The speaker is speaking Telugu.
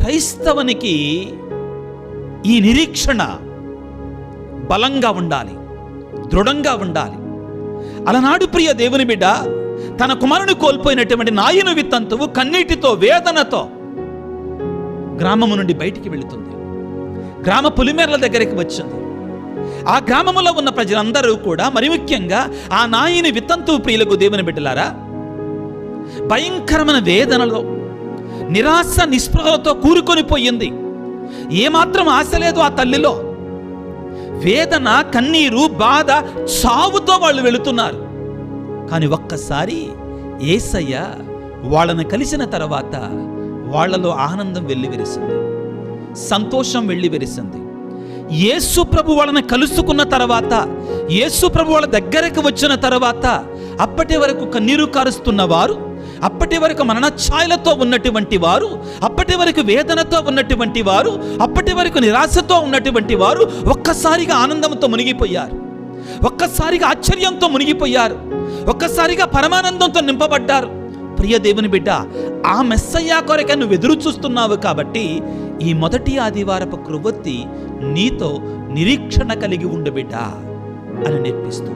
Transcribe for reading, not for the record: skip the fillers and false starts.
క్రైస్తవునికి ఈ నిరీక్షణ బలంగా ఉండాలి, దృఢంగా ఉండాలి. అలనాడు ప్రియ దేవుని బిడ్డ తన కుమారుని కోల్పోయినటువంటి నాయను వితంతువు కన్నీటితో, వేదనతో గ్రామము నుండి బయటికి వెళుతుంది. గ్రామ పులిమేరల దగ్గరికి వచ్చింది. ఆ గ్రామములో ఉన్న ప్రజలందరూ కూడా, మరి ముఖ్యంగా ఆ నాయని వితంతువు ప్రియులకు దేవుని బిడ్డలారా, భయంకరమైన వేదనలో, నిరాశ నిస్పృహలతో కూరుకొని పోయింది. ఏమాత్రం ఆశ లేదు ఆ తల్లిలో. వేదన, కన్నీరు, బాధ, చావుతో వాళ్ళు వెళుతున్నారు. కానీ ఒక్కసారి యేసయ్య వాళ్ళని కలిసిన తర్వాత వాళ్ళలో ఆనందం వెల్లివిరిసింది, సంతోషం వెల్లివిరిసింది. యేసు ప్రభు వాళ్ళని కలుసుకున్న తర్వాత, యేసు ప్రభు వాళ్ళ దగ్గరకు వచ్చిన తర్వాత, అప్పటి వరకు కన్నీరు కారుస్తున్న వారు, అప్పటి వరకు మరణఛాయలతో ఉన్నటువంటి వారు, అప్పటి వరకు వేదనతో ఉన్నటువంటి వారు, అప్పటి వరకు నిరాశతో ఉన్నటువంటి వారు ఒక్కసారిగా ఆనందంతో మునిగిపోయారు, ఒక్కసారిగా ఆశ్చర్యంతో మునిగిపోయారు, ఒక్కసారిగా పరమానందంతో నింపబడ్డారు. ప్రియ దేవుని బిడ్డ, ఆ మెస్సయ్య కొరకే నువ్వు ఎదురు చూస్తున్నావు కాబట్టి ఈ మొదటి ఆదివారపు కృవొత్తి నీతో నిరీక్షణ కలిగి ఉండు బిడ్డ అని నేర్పిస్తూ